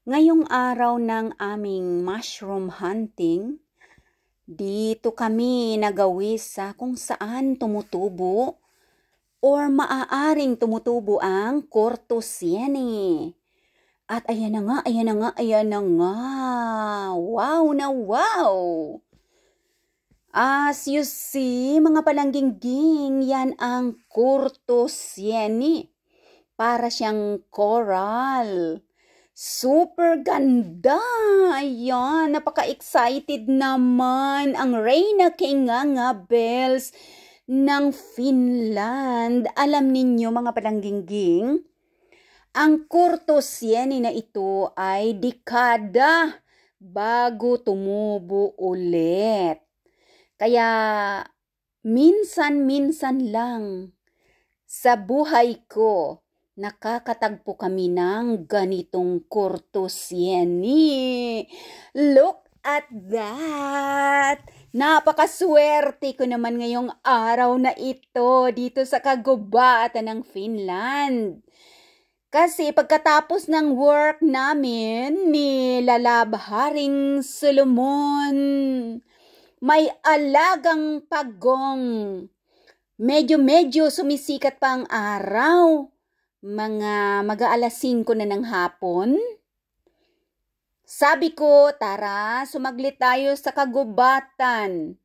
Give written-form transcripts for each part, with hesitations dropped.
Ngayong araw ng aming mushroom hunting, dito kami nagawis sa kung saan tumutubo or maaaring tumutubo ang Cortosiene. At ayan na nga, ayan na nga, ayan na nga. Wow na wow! As you see, mga palangging-ging, yan ang Cortosiene. Para siyang coral. Super ganda! Ayan, napaka-excited naman ang Reyna Kinganga Bells ng Finland. Alam ninyo mga palangging-ging, ang Cortosiene na ito ay dekada bago tumubo ulit. Kaya minsan-minsan lang sa buhay ko nakakatagpo kami ng ganitong Cortosiene. Look at that! Napakaswerte ko naman ngayong araw na ito dito sa kagubatan ng Finland. Kasi pagkatapos ng work namin ni Lalab Haring Solomon, may alagang pagong. Medyo sumisikat pa ang araw. Mga mag-aalas 5 na ng hapon. Sabi ko, tara, sumaglit tayo sa kagubatan.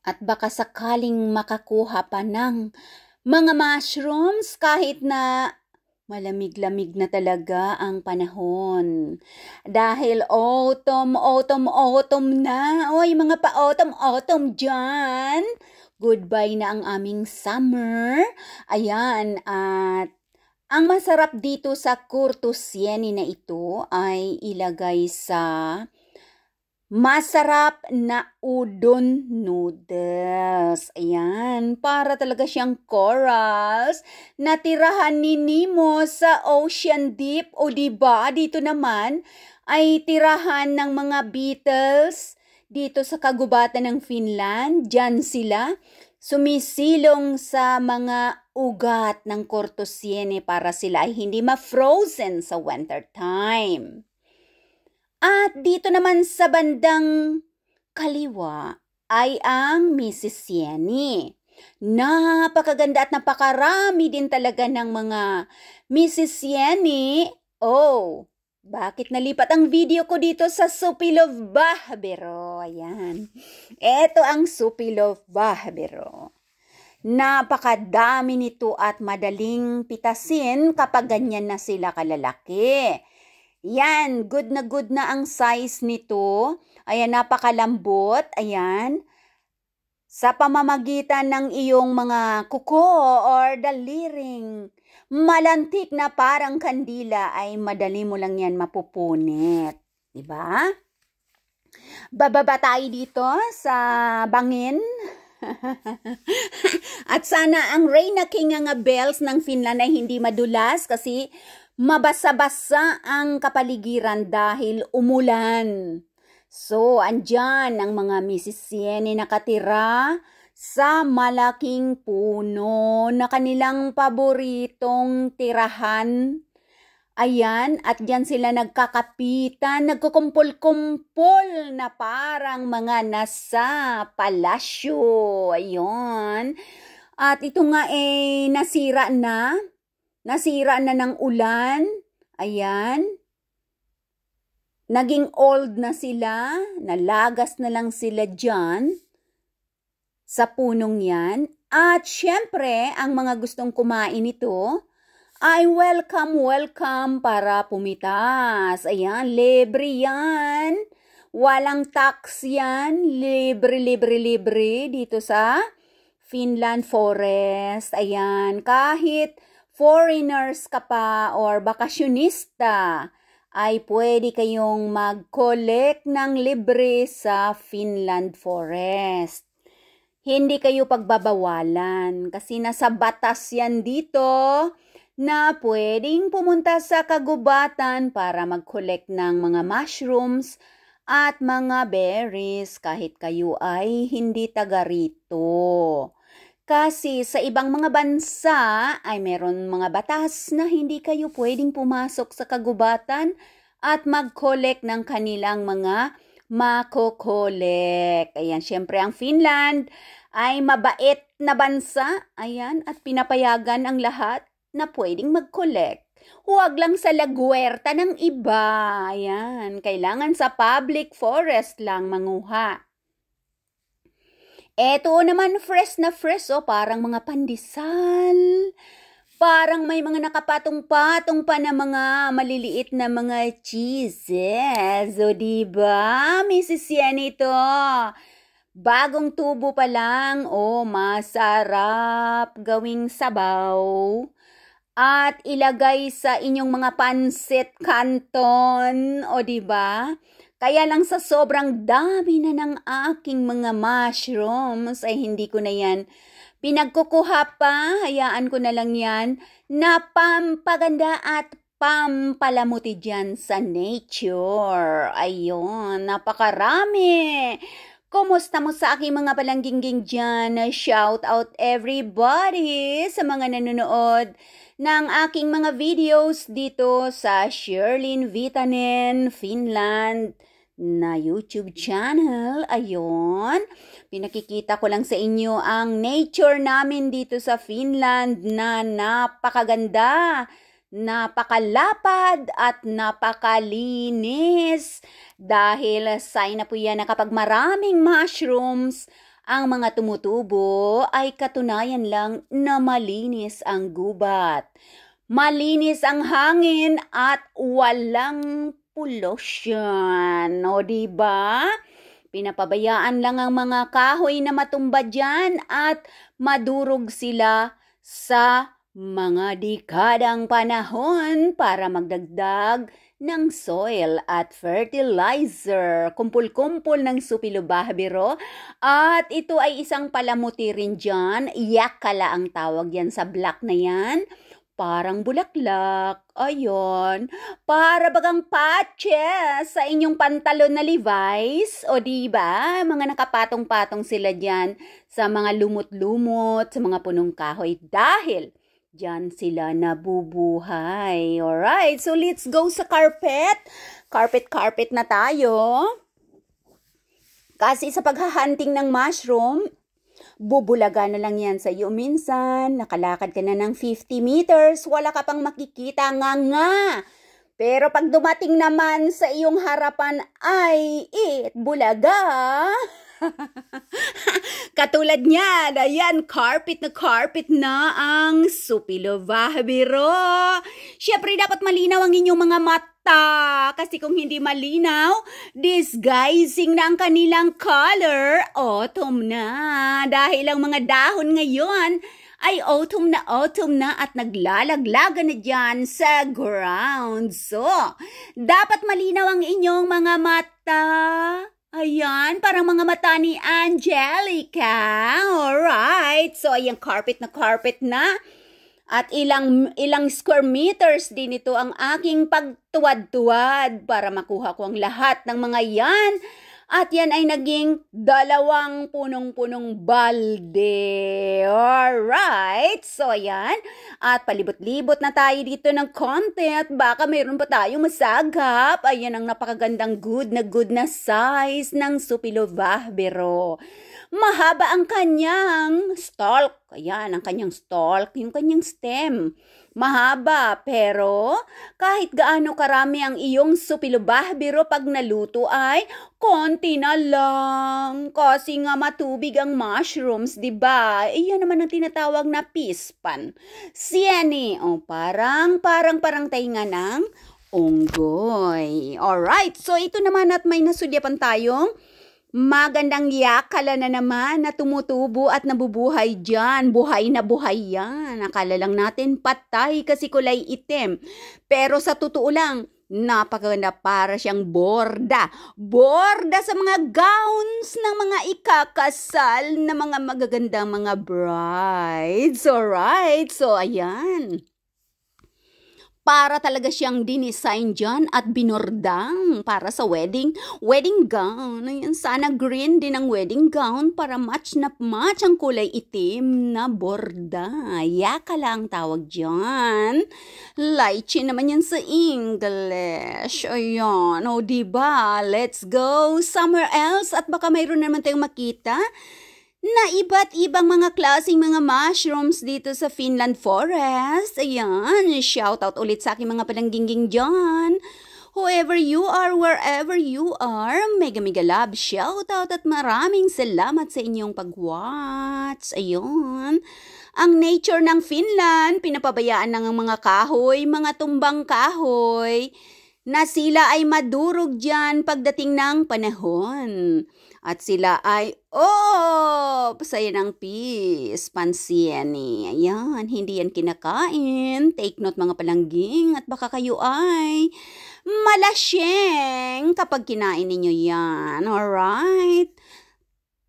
At baka sakaling makakuha pa ng mga mushrooms kahit na malamig-lamig na talaga ang panahon. Dahil autumn na. Oy, mga pa-autumn dyan. Goodbye na ang aming summer. Ayan, at ang masarap dito sa Cortosiene na ito ay ilagay sa masarap na udon noodles. Ayan, para talaga siyang corals na tirahan ni Nemo sa Ocean Deep. O diba, dito naman ay tirahan ng mga beetles dito sa kagubatan ng Finland. Diyan sila sumisilong sa mga ugat ng Cortosiene para sila ay hindi ma-frozen sa winter time. At dito naman sa bandang kaliwa ay ang Missisieni. Napakaganda at napakarami din talaga ng mga Missisieni. Oh, bakit nalipat ang video ko dito sa Supilov Bahbero? Ayan. Ito ang Supilov Bahbero. Napakadami nito at madaling pitasin kapag ganyan na sila kalalaki. Yan, good na ang size nito. Ayan, napakalambot. Ayan. Sa pamamagitan ng iyong mga kuko or daliring, malantik na parang kandila ay madali mo lang yan mapupunit. Diba? Bababa tayo dito sa bangin. At sana ang Reyna Kinganga Bells ng Finland ay hindi madulas kasi mabasa-basa ang kapaligiran dahil umulan. So, andyan ang mga Missisieni nakatira sa malaking puno na kanilang paboritong tirahan. Ayan, at diyan sila nagkakapitan, nagkukumpul-kumpul na parang mga nasa palasyo. Ayun. At ito nga nasira na ng ulan. Ayan. Naging old na sila, nalagas na lang sila dyan sa punong yan. At syempre, ang mga gustong kumain ito ay welcome para pumitas. Ayan, libre yan. Walang tax yan. Libre dito sa Finland Forest. Ayan, kahit foreigners ka pa or bakasyonista, ay pwede kayong mag-collect ng libre sa Finland Forest. Hindi kayo pagbabawalan kasi nasa batas yan dito na pwedeng pumunta sa kagubatan para mag-collect ng mga mushrooms at mga berries kahit kayo ay hindi taga rito. Kasi sa ibang mga bansa ay meron mga batas na hindi kayo pwedeng pumasok sa kagubatan at mag-collect ng kanilang mga mako-collect. Ayan, syempre ang Finland ay mabait na bansa. Ayan, at pinapayagan ang lahat na pwedeng mag-collect. Huwag lang sa lagwerta ng iba. Ayan, kailangan sa public forest lang manguha. Eto naman fresh na fresh, parang mga pandesal. Parang may mga nakapatong-patong pa na mga maliliit na mga cheeses. O diba, Mrs. Yan ito? Bagong tubo pa lang, masarap gawing sabaw. At ilagay sa inyong mga pansit canton, o diba? Kaya lang sa sobrang dami na ng aking mga mushrooms ay hindi ko na yan pinagkukuha pa. Hayaan ko na lang yan na pampaganda at pampalamuti dyan sa nature. Ayun, napakarami. Kumusta mo sa aking mga palangging dyan? Shout out everybody sa mga nanonood ng aking mga videos dito sa Sherlyn Vitanen, Finland na YouTube channel. Ayun, pinakikita ko lang sa inyo ang nature namin dito sa Finland na napakaganda, napakalapad at napakalinis. Dahil sign na po yan na kapag maraming mushrooms ang mga tumutubo ay katunayan lang na malinis ang gubat. Malinis ang hangin at walang pollution. O diba? Pinapabayaan lang ang mga kahoy na matumba dyan at madurog sila sa mga dekadang panahon para magdagdag ng soil at fertilizer. Kumpul-kumpul ng supilobahbiro. At ito ay isang palamuti rin dyan. Yakala ang tawag yan sa black na yan. Parang bulaklak. Ayun. Para bagang patches sa inyong pantalon na Levi's. O diba? Mga nakapatong-patong sila dyan sa mga lumot-lumot, sa mga punong kahoy. Dahil diyan sila nabubuhay. Alright, so let's go sa carpet. Carpet na tayo. Kasi sa paghahunting ng mushroom, bubulaga na lang yan sa iyo minsan. Nakalakad ka na ng 50 meters, wala ka pang makikita nga. Pero pag dumating naman sa iyong harapan ay bulaga. Katulad niyan, ayan, carpet na ang supilobahbiro. Siyempre, dapat malinaw ang inyong mga mata. Kasi kung hindi malinaw, disguising na ang kanilang color. Autumn na. Dahil ang mga dahon ngayon ay autumn na at naglalaglaga na dyan sa ground. So, dapat malinaw ang inyong mga mata. Ayan, parang mga mata ni Angelica. Alright. So, ayan, carpet na. At ilang square meters din ito ang aking pagtuwad-tuwad para makuha ko ang lahat ng mga yan. At yan ay naging 2 punong-punong balde. Alright. So, ayan. At palibot-libot na tayo dito ng konti at baka mayroon pa tayong masagap. Ayan ang napakagandang good na size ng supilobahbiro. Mahaba ang kanyang stalk. Ayan, ang kanyang stalk, yung kanyang stem. Mahaba, pero kahit gaano karami ang iyong supilobahbiro pag naluto ay konti na lang. Kasi nga matubig ang mushrooms, diba? Iyan naman ang tinatawag na pispan. Siani, parang tainga ng unggoy. Alright, so ito naman at may nasudyapan tayong magandang yakala na naman na tumutubo at nabubuhay dyan. Buhay na buhay yan. Akala lang natin patay kasi kulay itim. Pero sa totoo lang, napakaganda, para siyang borda. Borda sa mga gowns ng mga ikakasal na mga magagandang mga brides. Alright, so ayan. Para talaga siyang dinesign dyan at binordang para sa wedding gown. Ayan, sana green din ang wedding gown para match na match ang kulay itim na borda. Yaka lang tawag dyan. Lychee naman yan sa English. Ayan, o diba? Let's go somewhere else at baka mayroon naman tayong makita na iba't ibang mga klaseng mga mushrooms dito sa Finland Forest. Ayan, shout out ulit sa aking mga palangginging dyan. Whoever you are, wherever you are, mega love shout out at maraming salamat sa inyong pag-watch. Ayun. Ang nature ng Finland, pinapabayaan ng mga kahoy, mga tumbang kahoy, na sila ay madurog dyan pagdating ng panahon. At sila ay, pasaya ng peace, pansieni. Ayan, hindi yan kinakain. Take note mga palangging at baka kayo ay malasyeng kapag kinain ninyo yan. Alright?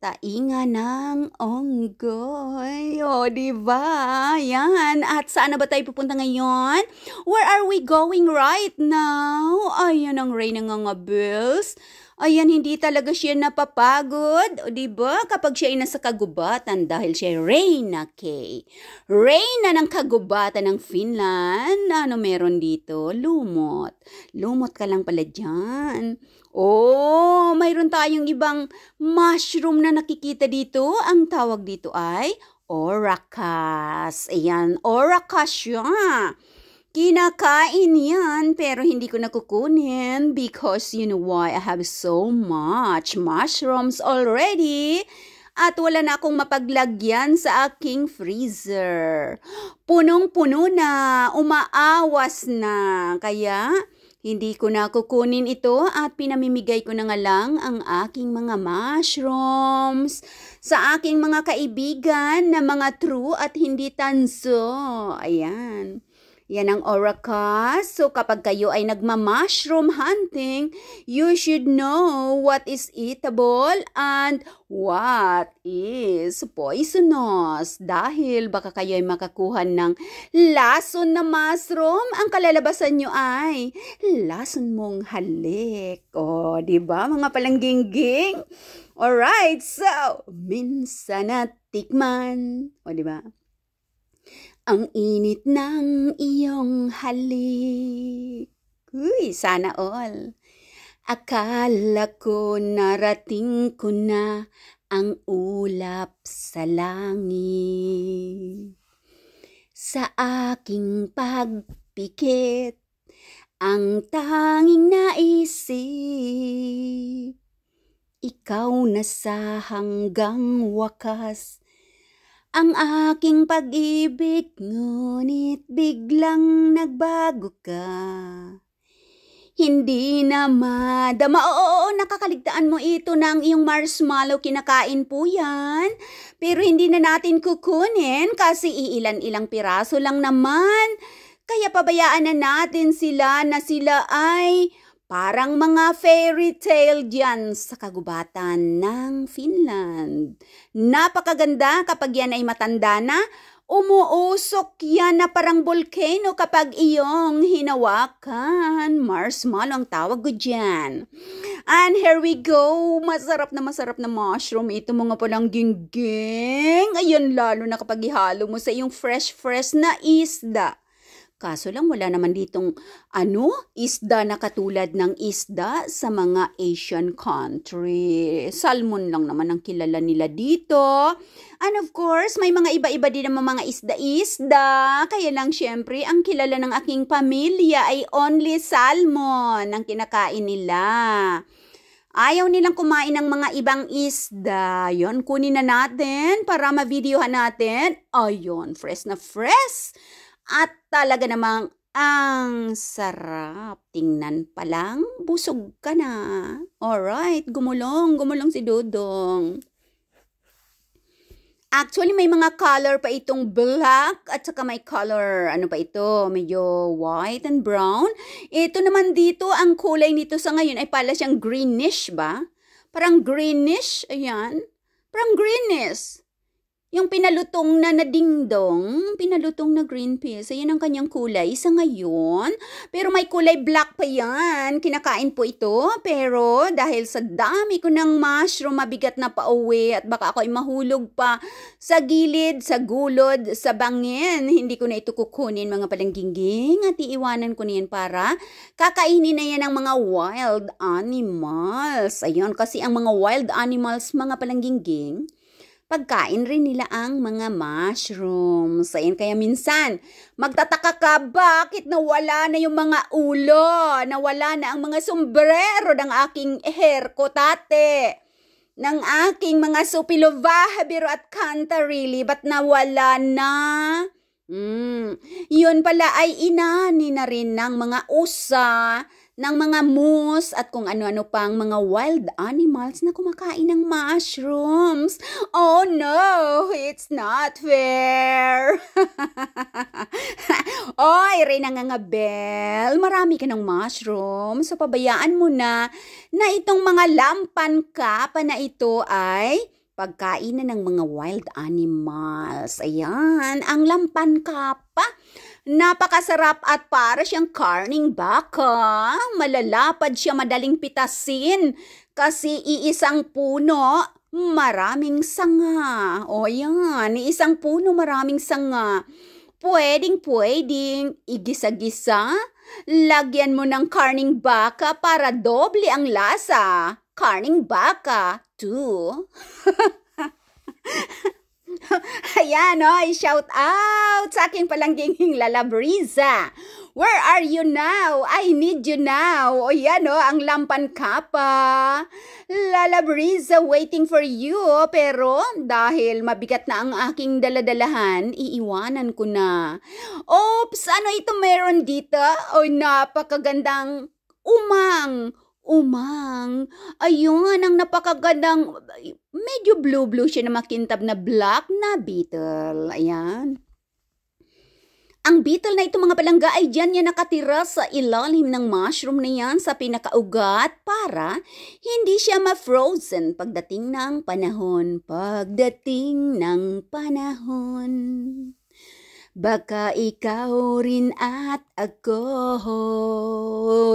Tainga ng onggoy. O, diba? Yan. At saan na ba tayo pupunta ngayon? Where are we going right now? Ayan ang Reyna nga bills. Ayan, hindi talaga siya napapagod. O, diba? Kapag siya ay nasa kagubatan dahil siya ay Reyna K. Reyna ng kagubatan ng Finland. Ano meron dito? Lumot. Lumot ka lang pala dyan. Mayroon tayong ibang mushroom na nakikita dito. Ang tawag dito ay oracas. Ayan, oracas siya. Kinakain yan, pero hindi ko nakukunin because you know why? I have so much mushrooms already at wala na akong mapaglagyan sa aking freezer. Punong-puno na, umaawas na, kaya hindi ko na kukunin ito at pinamimigay ko na nga lang ang aking mga mushrooms sa aking mga kaibigan na mga true at hindi tanso. Ayan. Yan ang oracas. So kapag kayo ay nagma-mushroom hunting, you should know what is eatable and what is poisonous. Dahil baka kayo ay makakuha ng lason na mushroom, ang kalalabasan nyo ay lason mong halik. O, diba mga palangging-ging? Alright, so, minsan at tikman. O, diba? Ang init ng iyong halik. Uy, sana all. Akala ko narating ko na ang ulap sa langit. Sa aking pagpikit, ang tanging naisip, ikaw na sa hanggang wakas. Ang aking pag-ibig, ngunit biglang nagbago ka. Hindi na madama. Oo, nakakaligtaan mo ito ng iyong marshmallow. Kinakain po yan. Pero hindi na natin kukunin kasi iilan-ilang piraso lang naman. Kaya pabayaan na natin sila na sila ay parang mga fairy tale dyan sa kagubatan ng Finland. Napakaganda kapag yan ay matanda na. Umuusok yan na parang volcano kapag iyong hinawakan. Marshmallow ang tawag ko dyan. And here we go. Masarap na mushroom. Ito mga palang gingging. Ayun, lalo na kapag ihalo mo sa iyong fresh na isda. Kaso lang wala naman ditong isda na katulad ng isda sa mga Asian country. Salmon lang naman ang kilala nila dito. And of course, may mga iba-iba din naman mga isda-isda. Kaya lang syempre, ang kilala ng aking pamilya ay only salmon ang kinakain nila. Ayaw nilang kumain ng mga ibang isda. Yon, kunin na natin para ma-videohan natin. Ayun, fresh na fresh. At talaga namang ang sarap. Tingnan pa lang, busog ka na. Alright, gumulong si Dudong. Actually, may mga color pa itong black at saka may color, medyo white and brown. Ito naman dito, ang kulay nito sa ngayon ay pala siyang greenish ba? Parang greenish, ayan. Parang greenish. Yung pinalutong na dingdong, pinalutong na green peas, ayan ang kanyang kulay sa ngayon. Pero may kulay black pa yan. Kinakain po ito. Pero dahil sa dami ko ng mushroom, mabigat na pauwi at baka ako ay mahulog pa sa gilid, sa gulod, sa bangin. Hindi ko na ito kukunin mga palangginging at iiwanan ko na yan para kakainin na yan ng mga wild animals. Ayun, kasi ang mga wild animals, mga palangginging, pagkain rin nila ang mga mushrooms. Ayan, kaya minsan, magtataka ka, bakit nawala na yung mga ulo? Nawala na ang mga sombrero ng aking herkotate, ng aking mga supilovahbiro at cantarili. Ba't nawala na? Yun pala ay inani na rin ng mga usa, ng mga moose at kung ano-ano pang mga wild animals na kumakain ng mushrooms. Oh no, it's not fair. Oy, Reyna Ngangabel, marami ka ng mushrooms, so pabayaan mo na itong mga lampan kapa na ito ay pagkain na ng mga wild animals. Ayan, ang lampan kapa. Napakasarap at para siyang karning baka. Malalapad siya, madaling pitasin. Kasi iisang puno, maraming sanga. O yan, iisang puno, maraming sanga. Pwedeng igisa-gisa. Lagyan mo ng karning baka para doble ang lasa. Karning baka 2. Ayan, shout out sa aking palangginging Lalabriza. Where are you now? I need you now. O yan, ang lampan kapa. Lalabriza, waiting for you. Pero dahil mabigat na ang aking daladalahan, iiwanan ko na. Oops, ano ito meron dito? O napakagandang umang. Ayun, ang napakagandang, medyo blue siya na makintab na black na beetle. Ayan. Ang beetle na ito mga palangga ay dyan niya nakatira sa ilalim ng mushroom na yan sa pinakaugat para hindi siya ma-frozen pagdating ng panahon. Baka ikaw rin at ako.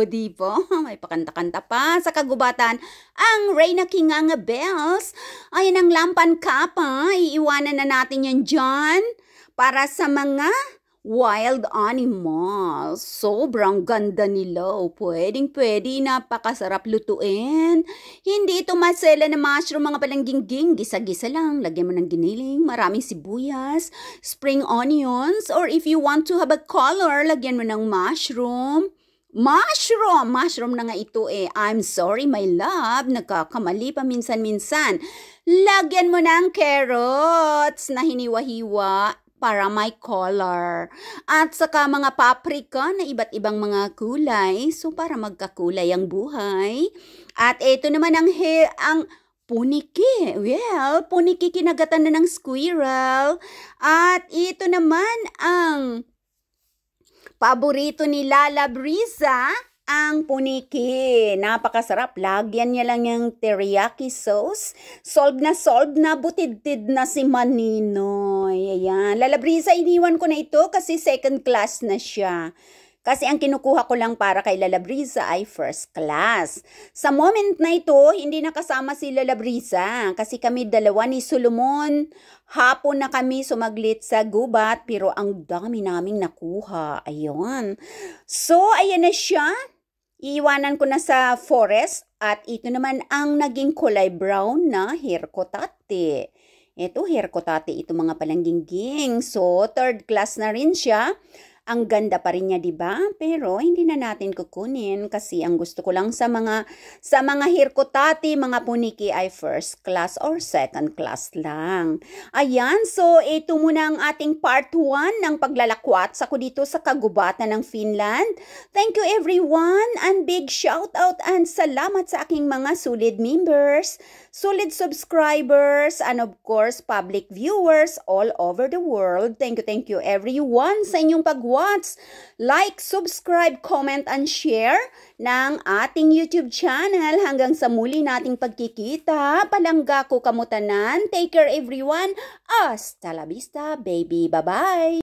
Di ba? May pakanta-kanta pa sa kagubatan. Ang Reyna Ngangabels. Ayan ang lampan kapa. Iiwanan na natin yan dyan para sa mga wild animals. Sobrang ganda nila. Pwedeng-pwede, napakasarap lutuin. Hindi ito masela na mushroom mga palangginging. Gisa-gisa lang. Lagyan mo ng giniling, maraming sibuyas, spring onions, or if you want to have a color, lagyan mo ng mushroom. Mushroom na nga ito I'm sorry, my love. Nagkakamali pa minsan-minsan. Lagyan mo ng carrots na hiniwa-hiwa para may color. At saka mga paprika na iba't ibang mga kulay. So, para magkakulay ang buhay. At ito naman ang puniki. Well, puniki kinagatan na ng squirrel. At ito naman ang paborito ni Lalabriza, ang puniki. Napakasarap. Lagyan niya lang yung teriyaki sauce. Solve na, butid-tid na si Maninoy. Ayan. Lalabriza, iniwan ko na ito kasi second class na siya. Kasi ang kinukuha ko lang para kay Lalabriza ay first class. Sa moment na ito, hindi nakasama si Lalabriza. Kasi kami dalawa ni Solomon. Hapon na kami sumaglit sa gubat pero ang dami naming nakuha. Ayun. So, ayan na siya. Iiwanan ko na sa forest at ito naman ang naging kulay brown na herkotate. Ito herkotate, ito mga palangginging. So, third class na rin siya. Ang ganda pa rin niya, diba? Pero hindi na natin kukunin kasi ang gusto ko lang sa mga herkotate, mga puniki ay first class or second class lang. Ayan, so ito muna ang ating part 1 ng paglalakwat ako dito sa kagubatan ng Finland. Thank you everyone and big shout out and salamat sa aking mga solid members. solid subscribers, and of course, public viewers all over the world. Thank you everyone sa inyong pag-watch. Like, subscribe, comment, and share ng ating YouTube channel. Hanggang sa muli nating pagkikita, palangga ko kamutanan. Take care everyone. Hasta la vista, baby. Bye-bye.